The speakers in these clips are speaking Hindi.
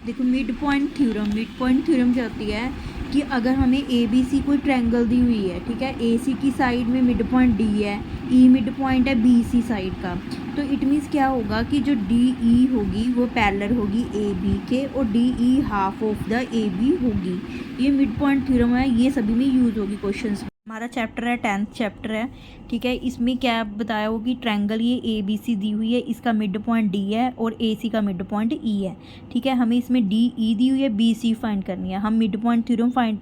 देखो मिड पॉइंट थ्योरम क्या होती है कि अगर हमें ए बी सी कोई ट्रायंगल दी हुई है, ठीक है, ए सी की साइड में मिड पॉइंट डी है, ई मिड पॉइंट है बी सी साइड का, तो इट मीन्स क्या होगा कि जो डी ई होगी वो पैरेलल होगी ए बी के, और D E half of the A B होगी। ये मिड पॉइंट थ्योरम है, ये सभी में यूज़ होगी क्वेश्चंस में। हमारा चैप्टर है 10th चैप्टर है, ठीक है। इसमें क्या बताया हो कि ट्रायंगल ये ए बी सी दी हुई है, इसका मिड पॉइंट डी है और ए सी का मिड पॉइंट ई है, ठीक है। हमें इसमें डी ई दी हुई है, बी सी फाइंड करनी है। हम mid point theorem find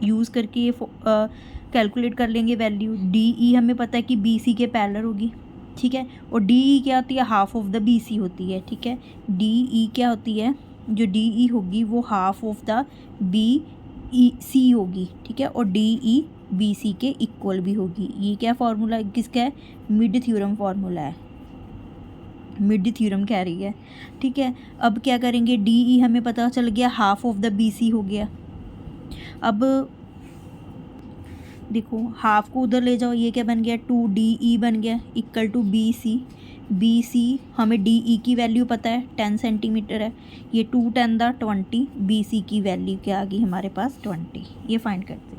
use करके ये कैलकुलेट कर लेंगे वैल्यू। डी ई हमें पता है कि बी सी के पैरेलल होगी, ठीक है, और डी ई क्या होती है, half of the B C होती है, ठीक है। डी ई क्या होती है, जो डी ई होगी वो half of the B E C होगी, ठीक है, और डी ई बी सी के इक्वल भी होगी। ये क्या फार्मूला किसका है, मिड थ्योरम फार्मूला है, मिड थ्योरम कह रही है, ठीक है। अब क्या करेंगे, डी ई हमें पता चल गया half of the B C हो गया। अब देखो हाफ को उधर ले जाओ, ये क्या बन गया, 2DE बन गया इक्वल टू बी सी हमें DE की वैल्यू पता है 10 सेंटीमीटर है, ये 2 10 दा 20, बी सी की वैल्यू क्या आ गई हमारे पास 20। ये फाइंड करते हैं।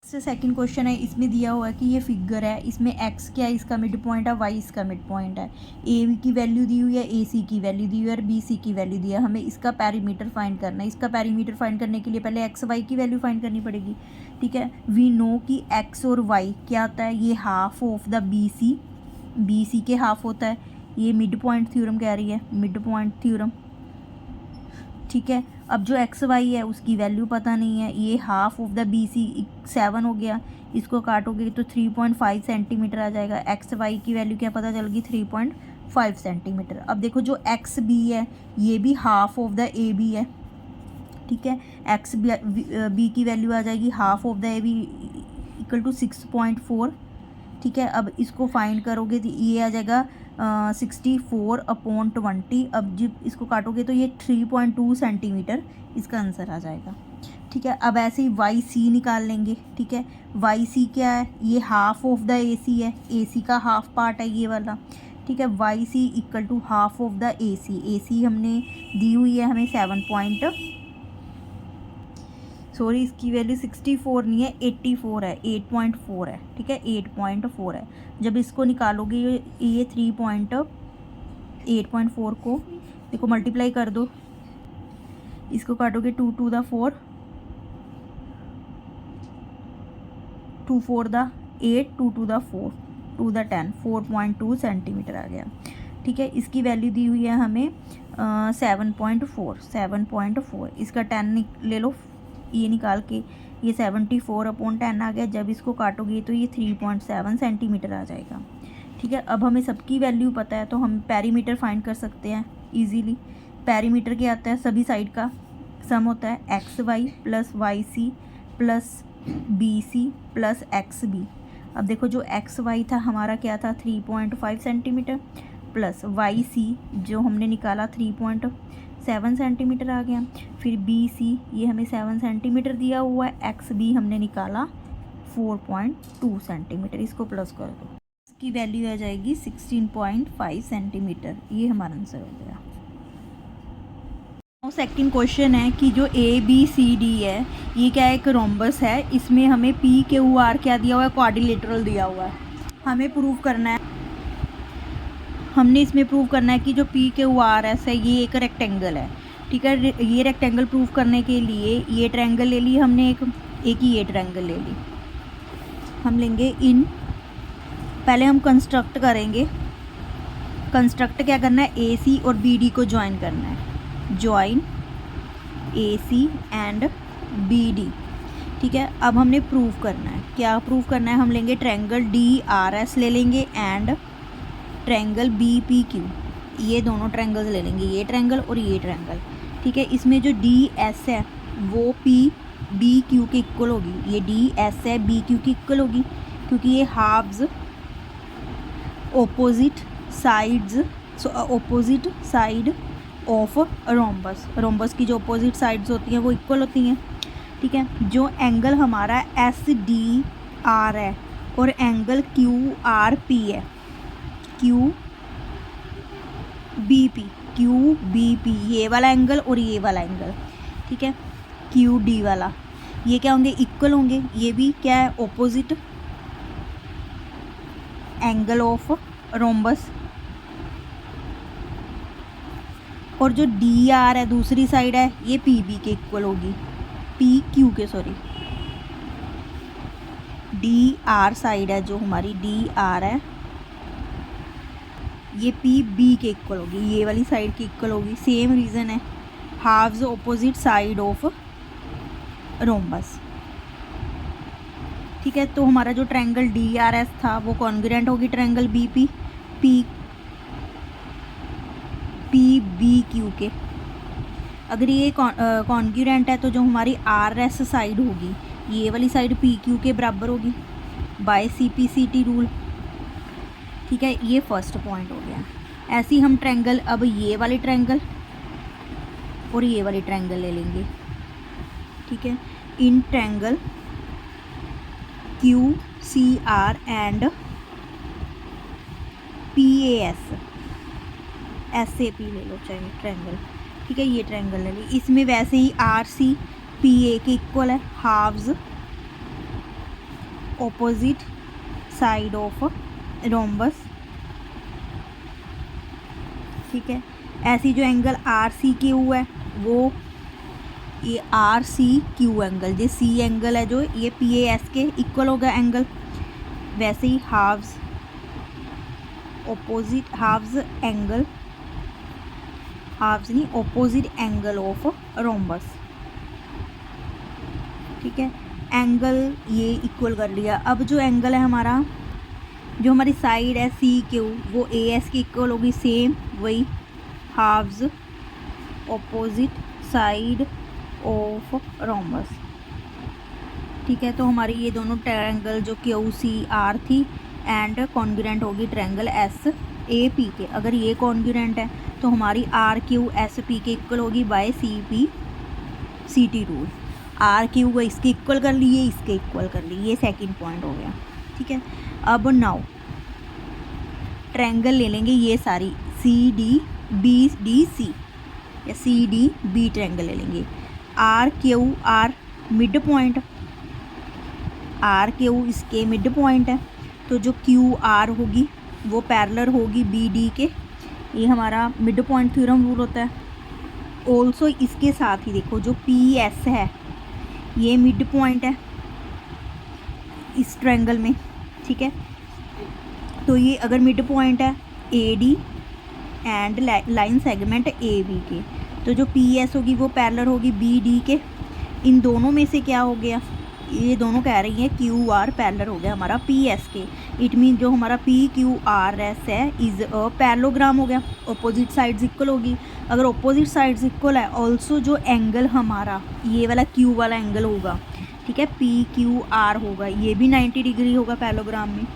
इससे सेकंड क्वेश्चन है, इसमें दिया हुआ है कि ये फिगर है, इसमें x क्या है, इसका मिड पॉइंट है, y इसका मिड पॉइंट है, ए की वैल्यू दी हुई है, ए सी की वैल्यू दी हुई है और बी सी की वैल्यू दी है। हमें इसका पैरीमीटर फाइंड करना है। इसका पैरीमीटर फाइंड करने के लिए पहले x y की वैल्यू फाइंड करनी पड़ेगी, ठीक है। वी नो कि x और y क्या होता है, ये half of the B C के हाफ होता है। ये मिड पॉइंट थ्योरम कह रही है, मिड पॉइंट थ्योरम, ठीक है। अब जो एक्स वाई है उसकी वैल्यू पता नहीं है, ये half of the B C 7 हो गया, इसको काटोगे तो 3.5 सेंटीमीटर आ जाएगा। एक्स वाई की वैल्यू क्या पता चल गई, 3.5 सेंटीमीटर। अब देखो जो एक्स बी है ये भी half of the A B है, ठीक है। एक्स बी की वैल्यू आ जाएगी half of the A B equal to 6.4, ठीक है। अब इसको फाइंड करोगे तो ये आ जाएगा 64/20। अब जब इसको काटोगे तो ये 3.2 सेंटीमीटर इसका आंसर आ जाएगा, ठीक है। अब ऐसे ही वाई सी निकाल लेंगे, ठीक है। वाई सी क्या है, ये half of the A C है, ए सी का हाफ पार्ट है ये वाला, ठीक है। Y C equal to half of the A C हमने दी हुई है हमें 7 इसकी वैल्यू 64 नहीं है, 84 है, 8.4 है, ठीक है, 8.4 है। जब इसको निकालोगे ये 8.4 को देखो मल्टीप्लाई कर दो, इसको काटोगे 2 2 द 4, 2 4 द 8, 2 2 द 4, 2 द 10, 4.2 सेंटीमीटर आ गया, ठीक है। इसकी वैल्यू दी हुई है हमें 7.4। इसका 10 ले लो, ये निकाल के ये 74/10 आ गया। जब इसको काटोगे तो ये 3.7 सेंटीमीटर आ जाएगा, ठीक है। अब हमें सबकी वैल्यू पता है तो हम पैरीमीटर फाइंड कर सकते हैं इजीली। पैरीमीटर क्या आता है, सभी साइड का सम होता है, X Y plus Y C plus B C plus X B. अब देखो जो एक्स वाई था हमारा क्या था 3.5 सेंटीमीटर प्लस वाई सी जो हमने निकाला 3.7 सेंटीमीटर आ गया। फिर बी सी ये हमें 7 सेंटीमीटर दिया हुआ है, एक्स बी हमने निकाला 4.2 सेंटीमीटर। इसको प्लस कर दो, इसकी वैल्यू आ जाएगी 16.5 सेंटीमीटर। ये हमारा आंसर हो गया। सेकंड क्वेश्चन है कि जो ए बी सी डी है ये क्या है, एक रोम्बस है, इसमें हमें पी क्यू आर क्या दिया हुआ है, क्वाड्रिलेटरल दिया हुआ है। हमें प्रूव करना है, हमने इसमें प्रूव करना है कि जो पी क्यू आर एस है ये एक रेक्टेंगल है, ठीक है। ये रेक्टेंगल प्रूव करने के लिए ये ट्रायंगल ले ली हमने, एक ही ये ट्रायंगल ले ली। हम लेंगे इन, पहले हम कंस्ट्रक्ट करेंगे। कंस्ट्रक्ट क्या करना है, ए सी और बी डी को ज्वाइन करना है, join A C and B D, ठीक है। अब हमने प्रूव करना है, क्या प्रूव करना है, हम लेंगे ट्रायंगल डी आर एस ले लेंगे and triangle B P Q, ये दोनों ट्रायंगल्स ले लेंगे, ये ट्रायंगल और ये ट्रायंगल, ठीक है। इसमें जो डी एस है वो पी बी क्यू के इक्वल होगी, ये डी एस है बी क्यू की इक्वल होगी क्योंकि ये halves opposite side of rhombus की जो ऑपोजिट साइड्स होती हैं वो इक्वल होती हैं, ठीक है। जो एंगल हमारा एस डी आर है और एंगल क्यू आर पी है, Q B P, Q B P, ये वाला एंगल और ये वाला एंगल, ठीक है, क्यू डी वाला, ये क्या होंगे, इक्वल होंगे। ये भी क्या है, ऑपोजिट एंगल ऑफ रोम्बस। और जो डी आर है दूसरी साइड है, ये पी बी के इक्वल होगी, पी क्यू के, सॉरी, डी आर साइड है जो हमारी डी आर है, ये पी बी के इक्वल होगी, ये वाली साइड की इक्वल होगी। सेम रीज़न है, halves opposite side of rhombus, ठीक है। तो हमारा जो ट्रायंगल डी आर एस था वो कॉन्ग्रुएंट होगी triangle B P P P B Q के। अगर ये कॉन्ग्रुएंट है तो जो हमारी आर एस साइड होगी, ये वाली साइड पी क्यू के बराबर होगी by C P C T rule, ठीक है। ये फर्स्ट पॉइंट हो गया। ऐसे ही हम ट्रायंगल, अब ये वाली ट्रायंगल और ये वाली ट्रायंगल ले लेंगे, ठीक है। इन triangle Q C R and P A S, S A P ले लो चाहे ट्रायंगल, ठीक है, ये ट्रायंगल ले ली। इसमें वैसे ही आर सी पी ए के इक्वल है, halves opposite side of rhombus, ठीक है। ऐसी जो एंगल आर सी क्यू है वो ये आर सी क्यू एंगल, ये सी एंगल है जो ये पी ए एस के इक्वल होगा एंगल। वैसे ही halves opposite, halves angle, halves नहीं, ऑपोजिट एंगल ऑफ रोम्बस, ठीक है। एंगल ये इक्वल कर लिया। अब जो एंगल है हमारा, जो हमारी साइड है सी क्यू, वो ए एस की इक्वल होगी, सेम वही halves opposite side of rhombus, ठीक है। तो हमारी ये दोनों ट्रायंगल जो क्यू सी आर थी एंड कॉन्ग्रुएंट होगी ट्रायंगल एस ए पी के। अगर ये कॉन्ग्रुएंट है तो हमारी आर क्यू एस पी के इक्वल होगी by C P C T rule. R Q को इसके इक्वल कर लिए, इसके इक्वल कर लिए, ये सेकंड पॉइंट हो गया, ठीक है। अब नाउ ट्रायंगल ले लेंगे ये सारी, C D B D C या सी डी बी ट्रायंगल ले लेंगे। R Q R midpoint, R Q इसके मिड पॉइंट है, तो जो क्यू आर होगी वो पैरेलल होगी बी डी के, ये हमारा मिड पॉइंट थ्योरम रूल होता है। ऑल्सो इसके साथ ही देखो जो पी एस है ये मिड पॉइंट है इस ट्रायंगल में, ठीक है। तो ये अगर मिड पॉइंट है A D and line segment A B के, तो जो पी एस होगी वो पैरेलल होगी बी डी के। इन दोनों में से क्या हो गया, ये दोनों कह रही हैं क्यू आर पैरेलल हो गया हमारा पी एस के। इट मीन जो हमारा पी क्यू आर एस है इज़ अ पैरेललोग्राम हो गया, अपोजिट साइड्स इक्वल होगी। अगर अपोजिट साइड्स इक्वल है, ऑल्सो जो एंगल हमारा ये वाला क्यू वाला एंगल होगा, ठीक है, पी क्यू आर होगा, ये भी 90 डिग्री होगा पैरेललोग्राम में।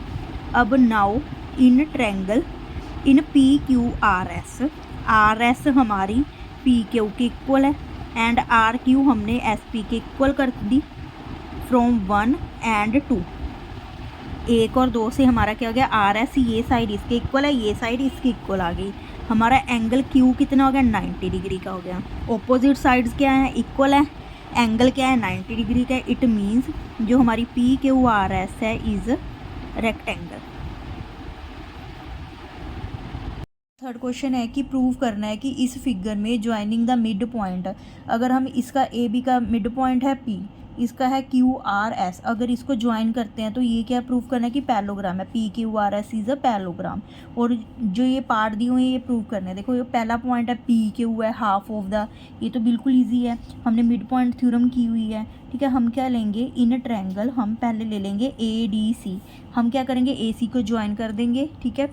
अब now in triangle in P Q R S हमारी पी क्यू के इक्वल है एंड आर क्यू हमने एस पी के इक्वल कर दी फ्रॉम 1 एंड 2। 1 और 2 से हमारा क्या हो गया, आर एस ये साइड इसके इक्वल है, ये साइड इसके इक्वल आ गई। हमारा एंगल क्यू कितना हो गया, 90 डिग्री का हो गया। ऑपोजिट साइड्स क्या है, इक्वल है, एंगल क्या है 90 डिग्री का। इट मीन्स जो हमारी पी क्यू आर एस है इज़ रेक्टेंगल। थर्ड क्वेश्चन है कि प्रूव करना है कि इस फिगर में ज्वाइनिंग द मिड पॉइंट, अगर हम इसका ए बी का मिड पॉइंट है पी, इसका है क्यू आर एस, अगर इसको ज्वाइन करते हैं तो ये क्या प्रूव करना है कि पैरेललोग्राम है, P Q R S is a parallelogram. और जो ये पार्ट दिए हुए हैं ये प्रूव करने हैं। देखो ये पहला पॉइंट है पी क्यू है हाफ ऑफ द, ये तो बिल्कुल ईजी है, हमने मिड पॉइंट थ्योरम की हुई है, ठीक है। हम क्या लेंगे, इन ट्रायंगल हम पहले ले लेंगे ए डी सी, हम क्या करेंगे ए सी को ज्वाइन कर देंगे, ठीक है।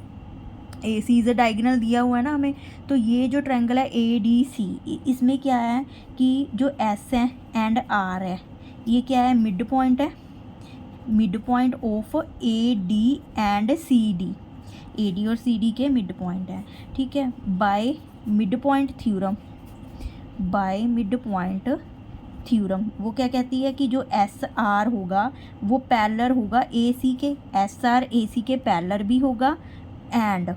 ए सी इज़ डायगोनल दिया हुआ है ना हमें, तो ये जो ट्रायंगल है ए डी सी, इसमें क्या है कि जो एस है एंड आर है ये क्या है, मिड पॉइंट है, mid point of A D and C D, A D और सी डी के मिड पॉइंट है, ठीक है। By midpoint theorem, by midpoint theorem वो क्या कहती है कि जो एस आर होगा वो पैरेलल होगा ए सी के, एस आर ए सी के पैरेलल भी होगा एंड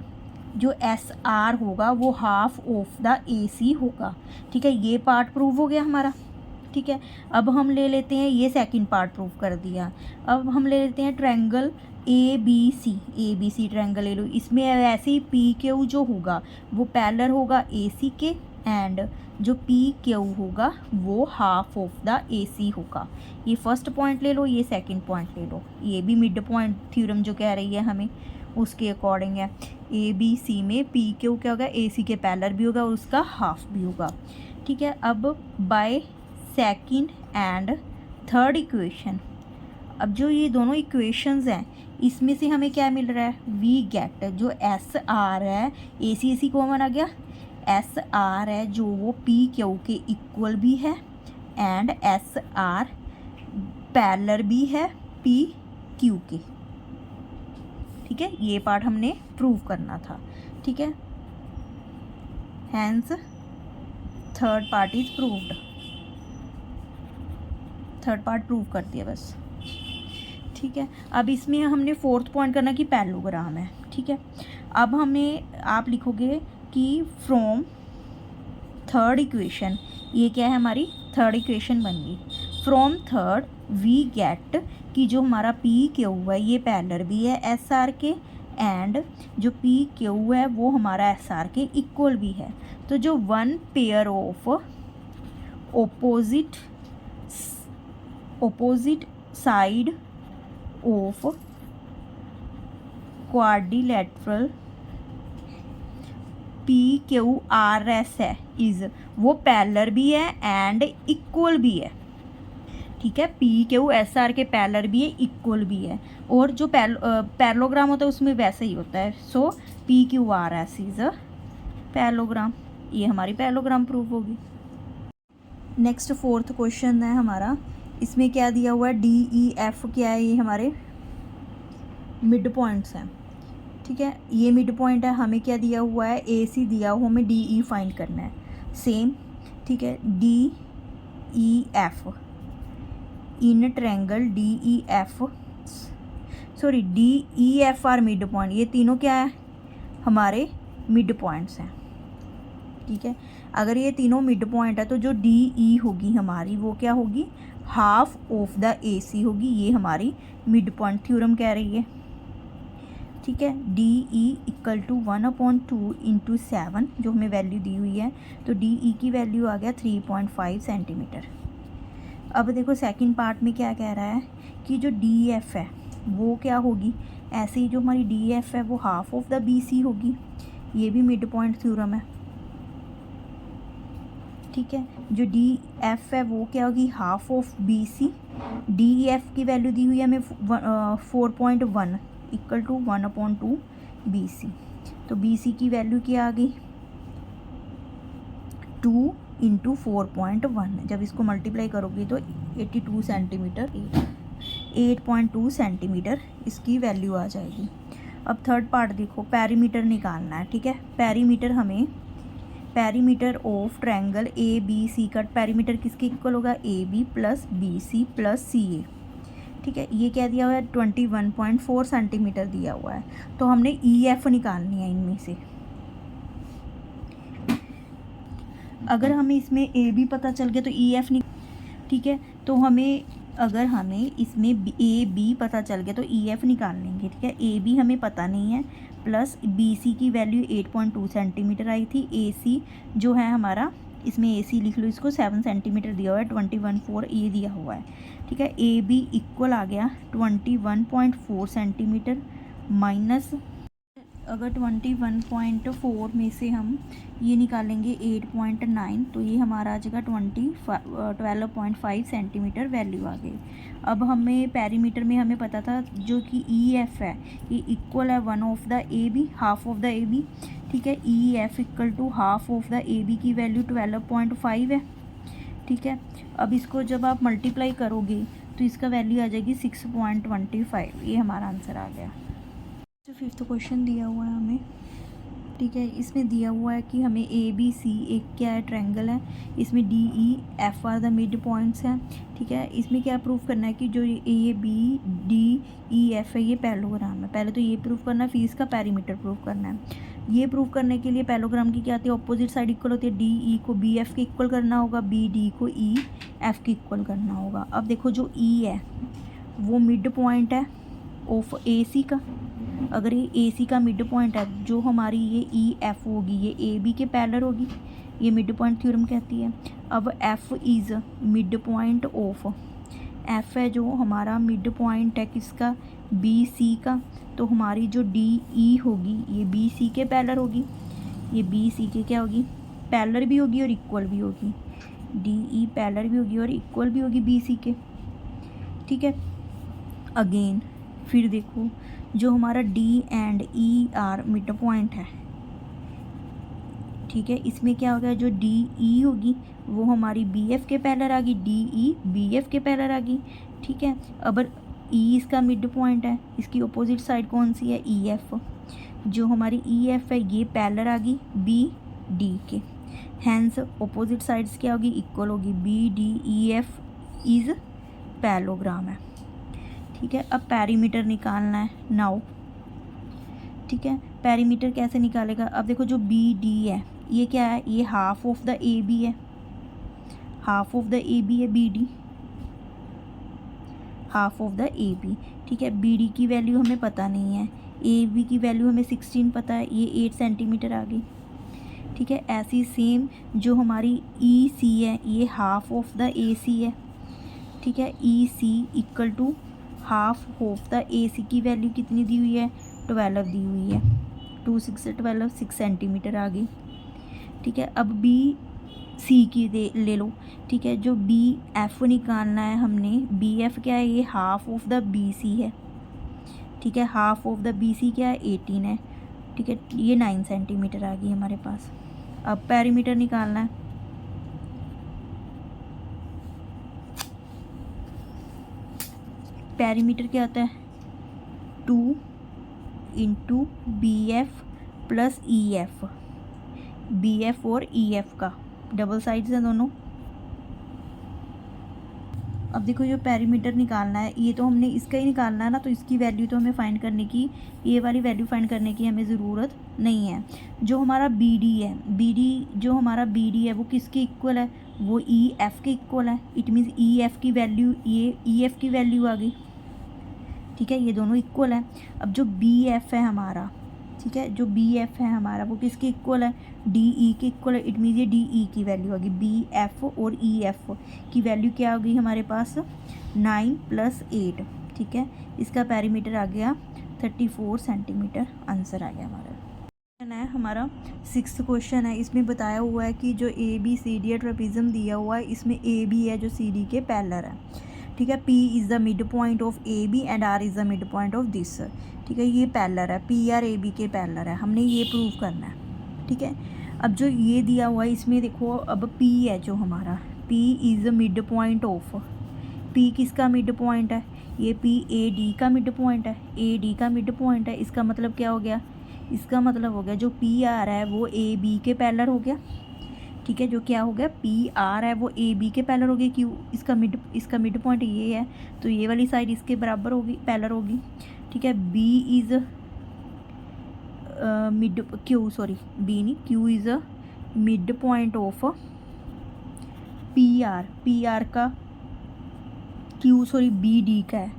जो एस आर होगा वो हाफ ऑफ द ए सी होगा। ठीक है, ये पार्ट प्रूव हो गया हमारा। ठीक है, अब हम ले लेते हैं, ये सेकंड पार्ट प्रूव कर दिया। अब हम ले लेते हैं triangle A B C triangle ले लो। इसमें ऐसे ही पी क्यू जो होगा वो पैरेलल होगा ए सी के, एंड जो पी क्यू होगा वो हाफ ऑफ द ए सी होगा। ये फर्स्ट पॉइंट ले लो, ये सेकंड पॉइंट ले लो। ये भी मिड पॉइंट थ्योरम जो कह रही है हमें उसके अकॉर्डिंग है। ए बी सी में पी क्यू क्या होगा, ए सी के पैरेलल भी होगा और उसका हाफ भी होगा। ठीक है, अब by second and third equation, अब जो ये दोनों इक्वेशंस हैं इसमें से हमें क्या मिल रहा है, वी गेट जो एस आर है, ए सी कॉमन आ गया, एस आर है जो वो पी क्यू के इक्वल भी है एंड एस आर पैरेलल भी है पी क्यू के। ठीक है, ये पार्ट हमने प्रूव करना था। ठीक है, hence third part is proved, third part prove कर दिया बस। ठीक है, अब इसमें हमने फोर्थ पॉइंट करना कि पैरेललोग्राम है। ठीक है, अब हमें आप लिखोगे कि फ्रॉम थर्ड इक्वेशन, ये क्या है हमारी थर्ड इक्वेशन बन गई। फ्रॉम थर्ड वी गेट कि जो हमारा पी क्यू है ये पैरेलल भी है एस आर के, एंड जो पी क्यू है वो हमारा एस आर के इक्वल भी है। तो जो one pair of opposite side of quadrilateral PQRS है इज वो पैरेलल भी है एंड इक्वल भी है। ठीक है, पी क्यू एस आर के पैरेलल भी है, इक्वल भी है, और जो पैरेललोग्राम होता है उसमें वैसे ही होता है। So P Q R S is a parallelogram, ये हमारी पैरेललोग्राम प्रूफ होगी। नेक्स्ट फोर्थ क्वेश्चन है हमारा, इसमें क्या दिया हुआ है, डी ई एफ क्या है, ये हमारे मिड पॉइंट्स हैं। ठीक है, ये मिड पॉइंट है, हमें क्या दिया हुआ है, ए सी दिया हुआ, हमें डी ई फाइंड करना है सेम। ठीक है, D E F in triangle D E F, sorry D E F R mid point, ये तीनों क्या है हमारे मिड पॉइंट्स हैं। ठीक है, अगर ये तीनों मिड पॉइंट है तो जो डी ई होगी हमारी वो क्या होगी, हाफ ऑफ द ए सी होगी। ये हमारी मिड पॉइंट थ्योरम कह रही है। ठीक है, D E equal to 1/2 into 7 जो हमें वैल्यू दी हुई है, तो डी ई की वैल्यू आ गया 3.5 सेंटीमीटर। अब देखो सेकंड पार्ट में क्या कह रहा है कि जो डी एफ है वो क्या होगी, ऐसे ही जो हमारी डी एफ है वो half of the B C होगी। ये भी मिड पॉइंट थ्योरम है। ठीक है, जो डी एफ है वो क्या होगी, half of B C. D F की वैल्यू दी हुई है हमें 4.1 इक्वल टू 1/2 बी सी। तो बी सी की वैल्यू क्या आ गई, 2 इंटू 4.1, जब इसको मल्टीप्लाई करोगे तो 82 सेंटीमीटर, 8.2 सेंटीमीटर इसकी वैल्यू आ जाएगी। अब थर्ड पार्ट देखो, पैरीमीटर निकालना है। ठीक है, पैरीमीटर हमें, perimeter of triangle A B C का पैरीमीटर किसके इक्वल होगा, A B plus B C plus C A. ठीक है, ये क्या दिया हुआ है, 21.4 सेंटीमीटर दिया हुआ है। तो हमने ई एफ निकालनी है इनमें से। अगर हमें इसमें ए बी पता चल गया तो ई एफ ठीक है, तो हमें अगर हमें इसमें ए बी पता चल गया तो ई एफ निकाल लेंगे। ठीक है, ए बी हमें पता नहीं है, प्लस बी सी की वैल्यू 8.2 सेंटीमीटर आई थी। ए सी जो है हमारा, इसमें ए सी लिख लो इसको, 7 सेंटीमीटर दिया हुआ है, 21.4 ये दिया हुआ है। ठीक है, ए बी इक्वल आ गया 21.4 सेंटीमीटर माइनस, अगर 21.4 में से हम ये निकालेंगे 8.9 तो ये हमारा आ जाएगा 12.5 सेंटीमीटर वैल्यू आ गई। अब हमें पैरीमीटर में हमें पता था जो कि ई एफ है ये इक्वल है 1 of the A B, half of the A B. ठीक है, E F equal to half of the A B की वैल्यू 12.5 है। ठीक है, अब इसको जब आप मल्टीप्लाई करोगे तो इसका वैल्यू आ जाएगी 6.25, ये हमारा आंसर आ गया। जो फिफ्थ क्वेश्चन दिया हुआ है हमें, ठीक है, इसमें दिया हुआ है कि हमें ए बी सी एक क्या है ट्रायंगल है, इसमें D E F R the mid points हैं। ठीक है, इसमें क्या प्रूफ करना है कि जो ये बी डी ई एफ है ये पैरेललोग्राम है। पहले तो ये प्रूफ करना है, फिर इसका पैरीमीटर प्रूफ करना है। ये प्रूव करने के लिए पैरेललोग्राम की क्या आती है, ऑपोजिट साइड इक्वल होती है। डी ई को बी एफ के इक्वल करना होगा, बी डी को ई एफ के इक्वल करना होगा। अब देखो जो ई है वो मिड पॉइंट है ऑफ ए सी का। अगर ये ए सी का मिड पॉइंट है, जो हमारी ये ई एफ होगी ये ए बी के पैरेलल होगी, ये मिड पॉइंट थ्योरम कहती है। अब F is mid point of, F है जो हमारा मिड पॉइंट है किसका, बी सी का। तो हमारी जो डी ई होगी ये बी सी के पैरेलल होगी, ये बी सी के क्या होगी, पैरेलल भी होगी और इक्वल भी होगी। डी ई पैरेलल भी होगी और इक्वल भी होगी बी सी के, ठीक है। अगेन फिर देखो जो हमारा D and E R mid point है, ठीक है, इसमें क्या होगा, जो डी ई होगी वो हमारी बी एफ के पैरेलल आ गई, डी ई बी एफ के पैरेलल आ गई, ठीक है। अब ई इसका मिड पॉइंट है, इसकी अपोजिट साइड कौन सी है, ई एफ। जो हमारी ई एफ है ये पैरेलल आ गई बी डी के, हैंस अपोजिट साइड्स क्या होगी, इक्वल होगी। B D E F is parallelogram है, ठीक है। अब पेरीमीटर निकालना है नाउ, ठीक है। पेरीमीटर कैसे निकालेगा, अब देखो जो बी डी है ये क्या है, ये half of the A B है, half of the A B है B D, half of the A B, ठीक है। बी डी की वैल्यू हमें पता नहीं है, ए बी की वैल्यू हमें 16 पता है, ये 8 सेंटीमीटर आ गई, ठीक है। ऐसी सेम जो हमारी ई सी है ये half of the A C है, ठीक है। E C equal to half of the A C की वैल्यू कितनी दी हुई है, 12 दी हुई है, 2 6 से 12 6 सेंटीमीटर आ गई, ठीक है। अब बी सी की ले लो, ठीक है। जो बी एफ निकालना है हमने, बी एफ क्या है, ये half of the B C है, ठीक है। Half of the B C क्या है, 18 है, ठीक है। ये 9 सेंटीमीटर आ गई हमारे पास। अब पेरीमीटर निकालना है, पेरीमीटर क्या आता है, 2 into B F plus E F, B F और ई एफ का डबल साइड्स हैं दोनों। अब देखो जो पेरीमीटर निकालना है ये तो हमने इसका ही निकालना है ना, तो इसकी वैल्यू तो हमें फाइंड करने की, ये वाली वैल्यू फाइंड करने की हमें ज़रूरत नहीं है। जो हमारा बी डी है, बी डी जो हमारा बी डी है वो किसके इक्वल है, वो ई एफ के इक्वल है। इट मीन्स ई एफ की वैल्यू, ये ई एफ की वैल्यू आ गई, ठीक है। ये दोनों इक्वल है। अब जो बी एफ है हमारा, ठीक है, जो बी एफ है हमारा वो किसके इक्वल है, डी ई के इक्वल है। इट मीन्स ये डी ई की वैल्यू होगी, बी एफ और ई एफ की वैल्यू क्या होगी हमारे पास, 9 + 8, ठीक है। इसका पेरीमीटर आ गया 34 सेंटीमीटर, आंसर आ गया हमारा। है हमारा 6th क्वेश्चन है, इसमें बताया हुआ है कि जो A B C D trapezium दिया हुआ है, इसमें ए बी है जो सी डी के पैरेलल है, ठीक है। P is the mid point of A B and R is the mid point of this, ठीक है। ये पैरेलल है, पी आर ए बी के पैरेलल है, हमने ये प्रूव करना है, ठीक है। अब जो ये दिया हुआ है इसमें देखो, अब पी है जो हमारा, P is the mid point of, P किसका मिड पॉइंट है, ये पी ए डी का मिड पॉइंट है, ए डी का मिड पॉइंट है। इसका मतलब क्या हो गया, इसका मतलब हो गया जो पी आर है वो ए बी के पैरेलल हो गया, ठीक है। जो क्या हो गया, पी आर है वो ए बी के पैरेलल हो गई, क्यों, इसका मिड पॉइंट ये है तो ये वाली साइड इसके बराबर होगी, पैरेलल होगी, ठीक है। B is mid, Q sorry B नहीं, Q is a mid point of P R का, क्यू सॉरी बी डी का है,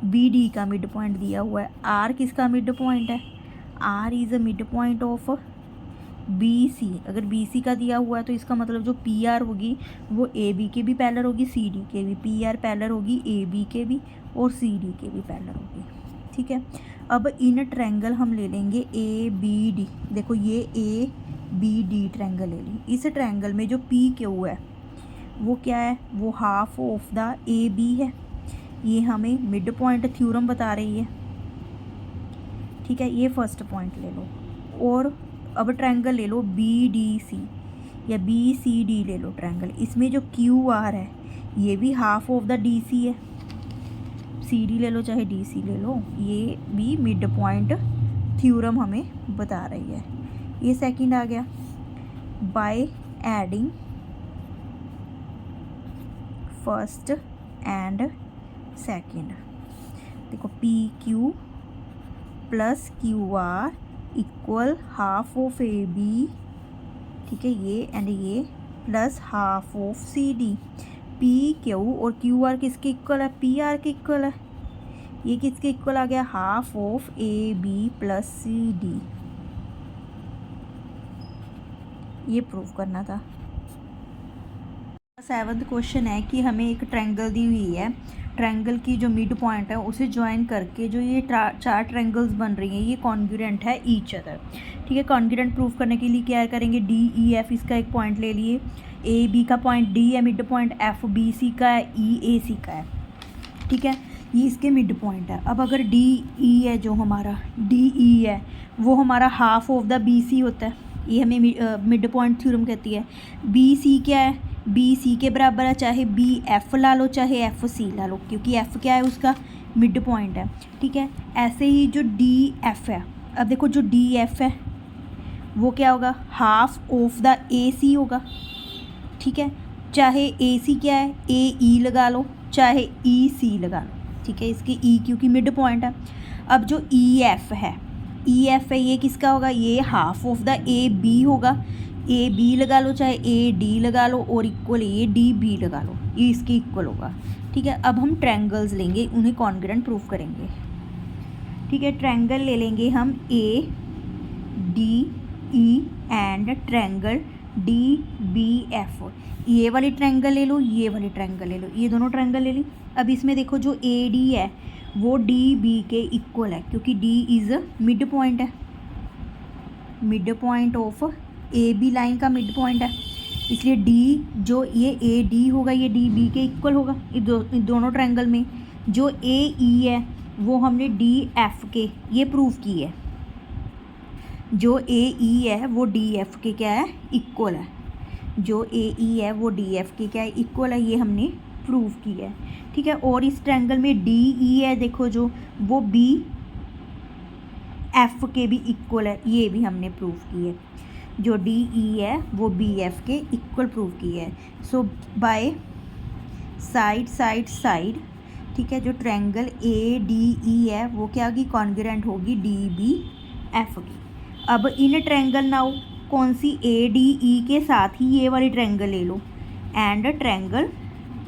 बी डी का मिड पॉइंट दिया हुआ है। आर किसका मिड पॉइंट है, R is a mid point of B C. अगर बी सी का दिया हुआ है तो इसका मतलब जो पी आर होगी वो ए बी के भी पैरेलल होगी, सी डी के भी। पी आर पैरेलल होगी ए बी के भी और सी डी के भी पैरेलल होगी, ठीक है। अब इन ट्रायंगल हम ले लेंगे ए बी डी, देखो ये ए बी डी ट्रायंगल ले ली। इस ट्रायंगल में जो पी क्यू है वो क्या है, वो half of the A B है, ये हमें मिड पॉइंट थ्योरम बता रही है, ठीक है। ये फर्स्ट पॉइंट ले लो। और अब ट्रायंगल ले लो बी डी सी या बी सी डी ले लो ट्रायंगल, इसमें जो क्यू आर है ये भी half of the D C है, सी डी ले लो चाहे डी सी ले लो, ये भी मिड पॉइंट थ्योरम हमें बता रही है। ये सेकंड आ गया, by adding first and second, देखो P Q plus Q R equal half of A B, ठीक है, ये एंड ये plus half of C D. P Q और क्यू आर किसके इक्वल है? पी आर के इक्वल है। ये किसके इक्वल आ गया? Half of A B plus C D. ये प्रूव करना था। 7th क्वेश्चन है कि हमें एक ट्रायंगल दी हुई है, ट्रायंगल की जो मिड पॉइंट है उसे ज्वाइन करके जो ये चार ट्रायंगल्स बन रही हैं ये कॉन्ग्रुएंट है ईच अदर। ठीक है, कॉन्ग्रुएंट प्रूव करने के लिए क्या करेंगे? डी ई एफ इसका एक पॉइंट ले लिए, ए बी का पॉइंट डी है midpoint, F B C का है, ई ए सी का है। ठीक है, ये इसके मिड पॉइंट है। अब अगर डी ई है, जो हमारा डी ई है वो हमारा half of the B C होता है, ये हमें मिड पॉइंट थ्योरम कहती है। बी सी क्या है? बी सी के बराबर है, चाहे बी एफ ला लो चाहे एफ सी ला लो, क्योंकि एफ क्या है? उसका मिड पॉइंट है। ठीक है, ऐसे ही जो डी एफ है, अब देखो जो डी एफ है वो क्या होगा? हाफ ऑफ द ए सी होगा। ठीक है, चाहे ए सी क्या है? ए ई लगा लो चाहे ई सी लगा लो। ठीक है, इसके ई क्योंकि मिड पॉइंट है। अब जो ई एफ है, ई एफ है, ये किसका होगा? ये half of the A B होगा। ए बी लगा लो चाहे ए डी लगा लो और इक्वल ए डी बी लगा लो, ये इसके इक्वल होगा। ठीक है, अब हम ट्रायंगल्स लेंगे, उन्हें कॉन्ग्रुएंट प्रूव करेंगे। ठीक है, ट्रायंगल ले लेंगे हम A D E and triangle D B F. ये वाली ट्रायंगल ले लो, ये वाली ट्रायंगल ले लो, ये दोनों ट्रायंगल ले ली। अब इसमें देखो जो ए डी है वो डी बी के इक्वल है, क्योंकि डी इज़ मिड पॉइंट है, mid point of A B line का मिड पॉइंट है, इसलिए डी जो ये ए डी होगा ये डी बी के इक्वल होगा। इन दोनों ट्रायंगल में जो ए ई है वो हमने डी एफ के ये प्रूव की है, जो ए ई है वो डी एफ के क्या है? इक्वल है। जो ए ई है वो डी एफ के क्या है? इक्वल है, ये हमने प्रूव की है। ठीक है, और इस ट्रायंगल में डी ई है देखो जो, वो बी एफ के भी इक्वल है, ये भी हमने प्रूव की है। जो डी ई है वो बी एफ के इक्वल प्रूव की है। So by side side side, ठीक है, जो ट्रायंगल ए डी ई है वो क्या होगी? कॉन्ग्रुएंट होगी डी बी एफ की। अब इन ट्रायंगल नाउ कौन सी? ए डी ई के साथ ही ये वाली ट्रायंगल ले लो and triangle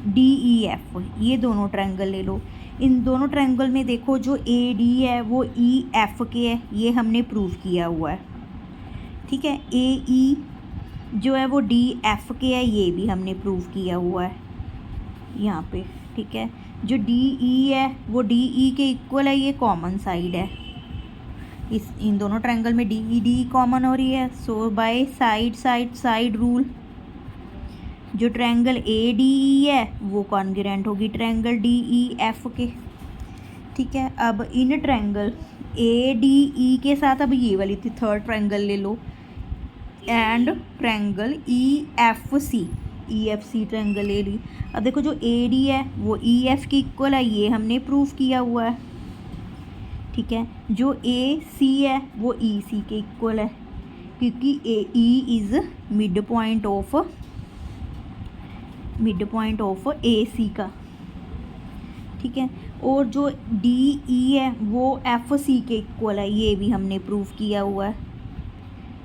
D E F, ये दोनों ट्रायंगल ले लो। इन दोनों ट्रायंगल में देखो जो ए डी है वो ई एफ के है, ये हमने प्रूव किया हुआ है। ठीक है, ए ई जो है वो डी एफ के है, ये भी हमने प्रूव किया हुआ है यहाँ पे। ठीक है, जो डी ई है वो डी ई के इक्वल है, ये कॉमन साइड है, इन दोनों ट्रायंगल में डी कॉमन हो रही है। So by side side side rule, जो ट्रायंगल ए डी ई है वो कॉन्ग्रुएंट होगी ट्रायंगल डी ई एफ के। ठीक है, अब इन ट्रायंगल ए डी ई के साथ अब ये वाली थी थर्ड ट्रायंगल ले लो and triangle E F C triangle ले ली। अब देखो जो ए डी है वो ई एफ की इक्वल है, ये हमने प्रूव किया हुआ है। ठीक है, जो ए सी है वो ई सी के इक्वल है, क्योंकि ए E is mid point of ए सी का। ठीक है, और जो डी ई है वो एफ सी के इक्वल है, ये भी हमने प्रूव किया हुआ है।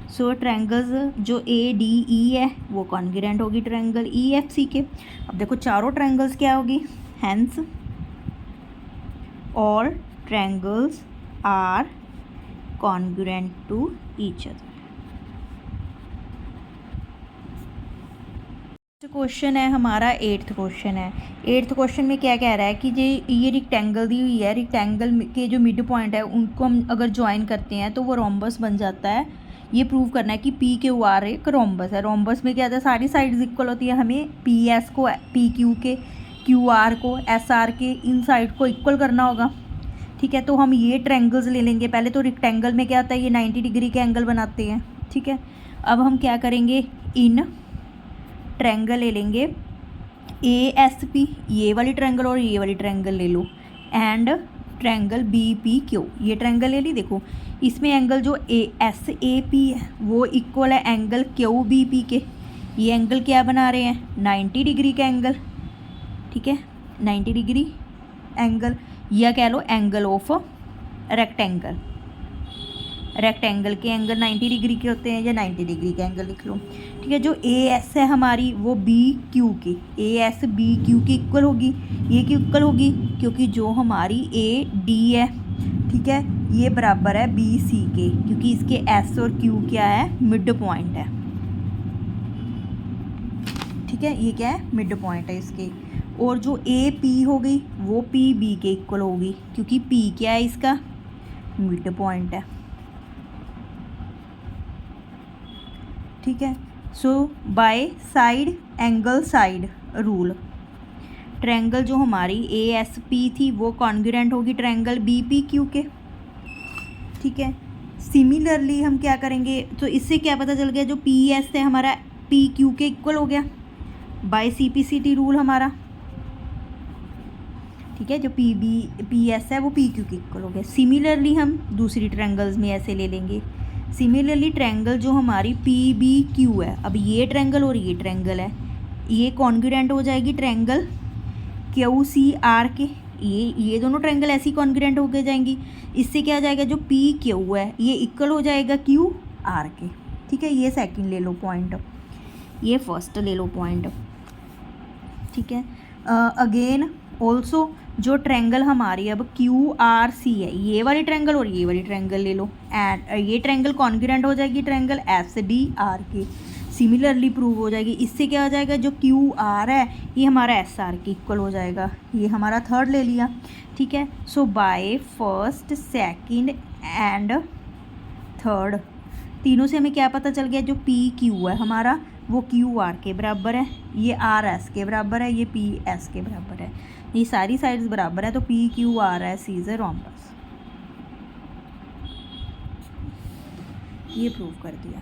सो ट्रायंगल्स जो ए डी ई है वो कॉन्ग्रुएंट होगी ट्रायंगल ई एफ सी के। अब देखो चारों ट्रायंगल्स क्या होगी? Hence all triangles are congruent to each other. Question है हमारा 8th क्वेश्चन है। 8th क्वेश्चन में क्या कह रहा है कि ये रेक्टेंगल दी हुई है, रेक्टेंगल के जो मिड पॉइंट है उनको हम अगर ज्वाइन करते हैं तो वो रोम्बस बन जाता है। ये प्रूव करना है कि पी क्यू आर एक रोम्बस है। रोम्बस में क्या होता है? सारी साइड्स इक्वल होती है, हमें पी एस को पी क्यू के, क्यू आर को एस आर के, इन साइड को इक्वल करना होगा। ठीक है, तो हम ये ट्रायंगल्स ले लेंगे। पहले तो रेक्टेंगल में क्या होता है? ये 90 डिग्री के एंगल बनाते हैं। ठीक है, अब हम क्या करेंगे? इन ट्रायंगल ले लेंगे ए एस पी, ये वाली ट्रायंगल और ये वाली ट्रायंगल ले लो and triangle B P Q, ये ट्रायंगल ले ली। देखो इसमें एंगल जो ए एस ए पी है वो इक्वल है एंगल क्यू बी पी के। ये एंगल क्या बना रहे हैं? 90 डिग्री का एंगल। ठीक है, 90 डिग्री एंगल, या कह लो एंगल ऑफ रेक्टेंगल। रेक्टेंगल के एंगल 90 डिग्री के होते हैं या 90 डिग्री का एंगल लिख लो। ठीक है, जो ए एस है हमारी वो बी क्यू की, ए एस बी क्यू की इक्वल होगी। ये क्यों इक्वल होगी? क्योंकि जो हमारी ए डी है, ठीक है, ये बराबर है बी सी के, क्योंकि इसके एस और क्यू क्या है? मिड पॉइंट है। ठीक है, ये क्या है? मिड पॉइंट है इसके। और जो ए पी हो गई वो पी बी के इक्वल होगी, क्योंकि पी क्या है इसका? मिड पॉइंट है। ठीक है, so by side angle side rule, triangle जो हमारी ए एस पी थी वो कॉन्ग्रुएंट होगी ट्रायंगल बी पी क्यू के। ठीक है, सिमिलरली हम क्या करेंगे, तो इससे क्या पता चल गया, जो पी एस है हमारा पी क्यू के इक्वल हो गया by C P C T rule हमारा। ठीक है, जो पी एस है वो पी क्यू के इक्वल हो गया। सिमिलरली हम दूसरी ट्रायंगल्स में ऐसे ले लेंगे। सिमिलरली ट्रायंगल जो हमारी पी बी क्यू है, अब ये ट्रायंगल और ये ट्रायंगल है, ये कॉन्ग्रुएंट हो जाएगी ट्रायंगल क्यू सी आर के। ये दोनों ट्रायंगल ऐसी कॉन्ग्रुएंट होके जाएंगी। इससे क्या हो जाएगा, जो पी क्यू है ये इक्वल हो जाएगा क्यू आर के। ठीक है, ये सेकंड ले लो पॉइंट, ये फर्स्ट ले लो पॉइंट। ठीक है, अगेन ऑल्सो जो ट्रायंगल हमारी अब क्यू आर सी है, ये वाली ट्रायंगल और ये वाली ट्रायंगल ले लो, एंड ये ट्रायंगल कॉन्ग्रुएंट हो जाएगी ट्रायंगल एस डी आर के। सिमिलरली प्रूव हो जाएगी। इससे क्या हो जाएगा, जो क्यू आर है ये हमारा एस आर के इक्वल हो जाएगा। ये हमारा थर्ड ले लिया। ठीक है, so by first second and third तीनों से हमें क्या पता चल गया, जो पी क्यू है हमारा वो क्यू आर के बराबर है, ये आर एस के बराबर है, ये पी एस के बराबर है। ये सारी साइड्स बराबर है, तो P Q R S is a rhombus. ये प्रूव कर दिया।